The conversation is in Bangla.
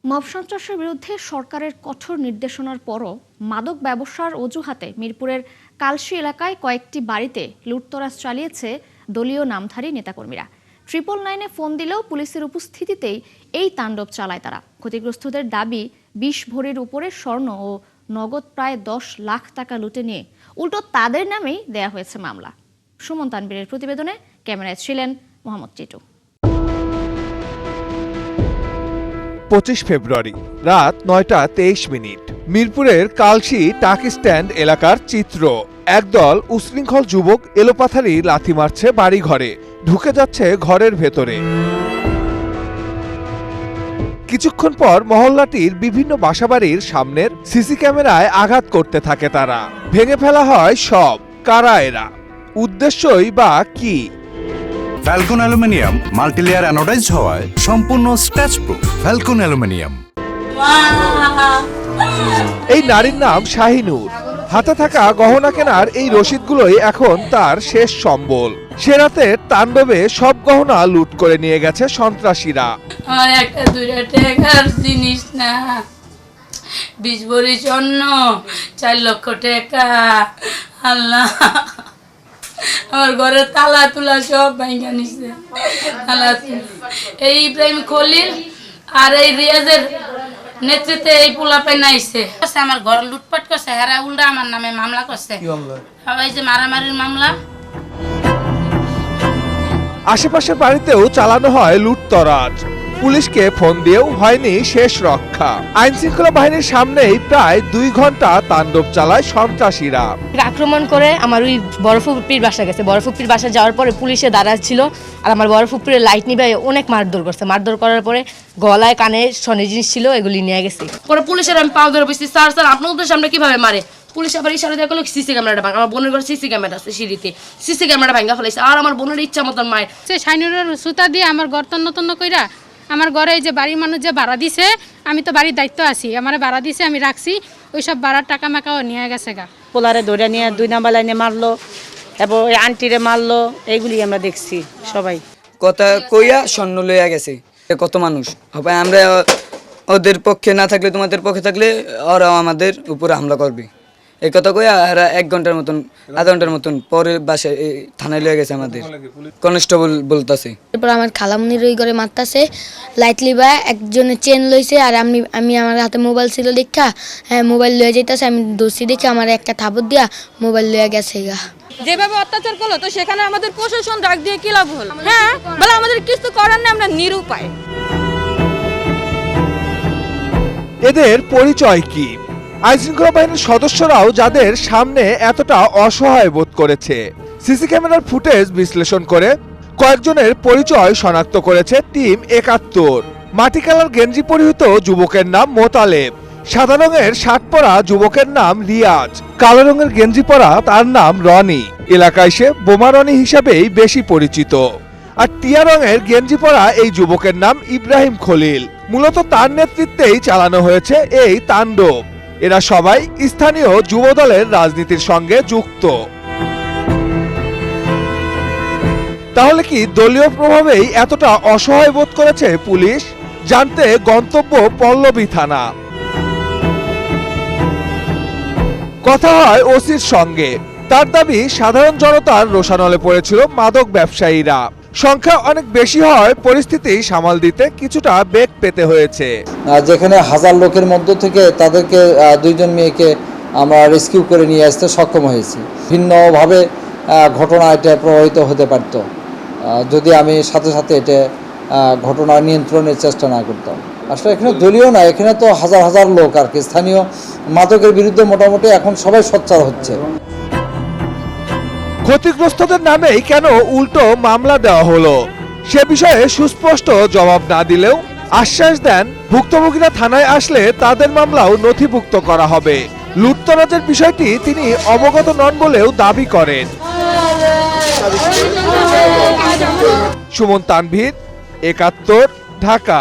মব সন্ত্রাসের বিরুদ্ধে সরকারের কঠোর নির্দেশনার পরও মাদক ব্যবসার অজুহাতে মিরপুরের কালশী এলাকায় কয়েকটি বাড়িতে লুটতরাজ চালিয়েছে দলীয় নামধারী নেতাকর্মীরা। 999-এ ফোন দিলেও পুলিশের উপস্থিতিতেই এই তাণ্ডব চালায় তারা। ক্ষতিগ্রস্তদের দাবি 20 ভরির উপরে স্বর্ণ ও নগদ প্রায় 10 লাখ টাকা লুটে নিয়ে উল্টো তাদের নামেই দেয়া হয়েছে মামলা। সুমন তানবীরের প্রতিবেদনে ক্যামেরায় ছিলেন মোহাম্মদ টিটু। 25 ফেব্রুয়ারি রাত 9:23 মিরপুরের কালশী টাক স্ট্যান্ড এলাকার চিত্র। একদল উশৃঙ্খল যুবক এলোপাথারি লাথি মারছে বাড়ি ঘরে, ঢুকে যাচ্ছে ঘরের ভেতরে। কিছুক্ষণ পর মহল্লাটির বিভিন্ন বাসাবাড়ির সামনের সিসি ক্যামেরায় আঘাত করতে থাকে তারা। ভেঙে ফেলা হয় সব। কারা এরা? উদ্দেশ্যই বা কি? ফ্যালকন অ্যালুমিনিয়াম মাল্টিলেয়ার অ্যানোডাইজড হওয়ায় সম্পূর্ণ স্ক্র্যাচ প্রুফ। Falcon aluminium. এই নারীর নাম শাহিনুর। হাতে থাকা গহনা কেনার এই রসিদগুলোই এখন তার শেষ সম্বল। সে রাতের তাণ্ডবে সব গহনা লুট করে নিয়ে গেছে সন্ত্রাসীরা। আমার একটা দুইটা টাকার জিনিস না, 20 ভরি স্বর্ণ, 4 লক্ষ টাকা। আল্লাহ, আমার ঘরের তালা তুলা সব ভাঙা নিছে। এই ইব্রাহিম খলিল আর এই রিয়াজের নেতৃত্বে এই পোলাপাই নাইছে। আমার ঘর লুটপাট করছে, হেরা উল্টা আমার নামে মামলা করছে। এই যে মারামারির মামলা। আশেপাশের বাড়িতেও চালানো হয় লুটতরাজ। পুলিশকে ফোন দিয়েও হয়নি শেষ রক্ষা। আইন শৃঙ্খলা বাহিনীর সামনেই প্রায় 2 ঘন্টা তাণ্ডব চালায় সন্ত্রাসীরা। আক্রমণ করে আমার ওই বড় ফুপির বাসা গেছে। বড় ফুপির বাসা যাওয়ার পরে পুলিশে দাঁড়া ছিল, আর আমার বড় ফুপির লাইট নিবে অনেক মারধর করছে। মারধর করার পরে গলায় কানে স্বর্ণের জিনিস ছিল, এগুলি নিয়ে গেছে। পরে পুলিশের আমি পাও ধরে বসছি, স্যার স্যার আপনাদের সামনে কিভাবে মারে? পুলিশ আবার ইশারা দিয়ে করলো সিসি ক্যামেরাটা ভাঙা। আমার বোনের ঘরে সিসি ক্যামেরা আছে, সিঁড়িতে সিসি ক্যামেরাটা ভাঙা ফেলাইছে। আর আমার বোনের ইচ্ছা মতন মায়ের সে শাইনুরের সুতা দিয়ে আমার ঘর তন্ন কইরা আমার ঘরে এই যে বাড়ির মানুষ যে ভাড়া দিছে, আমি তো বাড়ির দায়িত্ব আছি, আমার ভাড়া দিছে আমি রাখছি, ওই সব ভাড়ার টাকা মাকাও নিয়ে গেছে গা। পোলারে ধরে নিয়ে 2 নাম্বার লাইনে মারলো এবং ওই আন্টিরে মারলো, এইগুলি আমরা দেখছি সবাই। কথা কইয়া স্বর্ণ লইয়া গেছে। কত মানুষ হবে, আমরা ওদের পক্ষে না থাকলে তোমাদের পক্ষে থাকলে ওরাও আমাদের উপরে হামলা করবে, এই কথা কইয়া এরা 1 ঘন্টার মতন আধা ঘন্টার মতন পরে বাসায় থানায় লইয়া গেছে। আমাদের কনস্টেবল বলতাছে। এরপর আমার খালামনির ওই ঘরে মারতাছে, লাইট লিবা একজনের চেন লইছে, আর আমি আমার হাতে মোবাইল ছিল দেখা, হ্যাঁ মোবাইল লয়ে যাইতাছে, আমি দোষী দেখে আমার একটা থাপড় দিয়া মোবাইল লয়ে গেছে গা। যেভাবে অত্যাচার করলো, তো সেখানে আমাদের প্রশাসন ডাক দিয়ে কি লাভ হলো? হ্যাঁ বলে আমাদের কিছু করার নেই, আমরা নিরুপায়। এদের পরিচয় কি? আইনশৃঙ্খলা বাহিনীর সদস্যরাও যাদের সামনে এতটা অসহায় বোধ করেছে। সিসি ক্যামেরার ফুটেজ বিশ্লেষণ করে কয়েকজনের পরিচয় শনাক্ত করেছে টিম 71। মাটি কালার গেঞ্জি পরিহিত যুবকের নাম মোতালেব, সাদা রঙের শার্ট পরা যুবকের নাম রিয়াজ, কালো রঙের গেঞ্জি পরা তার নাম রনি। এলাকায় সে বোমা রনি হিসেবেই বেশি পরিচিত। আর টিয়া রঙের গেঞ্জি পরা এই যুবকের নাম ইব্রাহিম খলিল। মূলত তার নেতৃত্বেই চালানো হয়েছে এই তাণ্ডব। এরা সবাই স্থানীয় যুবদলের রাজনীতির সঙ্গে যুক্ত। তাহলে কি দলীয় প্রভাবেই এতটা অসহায় বোধ করেছে পুলিশ? জানতে গন্তব্য পল্লবী থানা। কথা হয় ওসির সঙ্গে। তার দাবি সাধারণ জনতার রোষানলে পড়েছিল মাদক ব্যবসায়ীরা। সংখ্যা অনেক বেশি হয়, পরিস্থিতি সামাল দিতে কিছুটা বেগ পেতে হয়েছে। যেখানে 1000 লোকের মধ্য থেকে তাদেরকে 2 জন মেয়েকে আমরা রেস্কিউ করে নিয়ে আসতে সক্ষম হয়েছি। ভিন্নভাবে ঘটনা এটা প্রভাবিত হতে পারত যদি আমি সাথে সাথে এটা ঘটনা নিয়ন্ত্রণের চেষ্টা না করতাম। আসলে এখানে দলীয় না, এখানে তো হাজার হাজার লোক আর কি। স্থানীয় মাদকের বিরুদ্ধে মোটামুটি এখন সবাই সোচ্চার হচ্ছে। ক্ষতিগ্রস্তদের নামেই কেন উল্টো মামলা দেওয়া হলো সে বিষয়ে সুস্পষ্ট জবাব না দিলেও আশ্বাস দেন ভুক্তভোগীরা থানায় আসলে তাদের মামলাও নথিভুক্ত করা হবে। লুটতরাজের বিষয়টি তিনি অবগত নন বলেও দাবি করেন। সুমন তানভীর, 71, ঢাকা।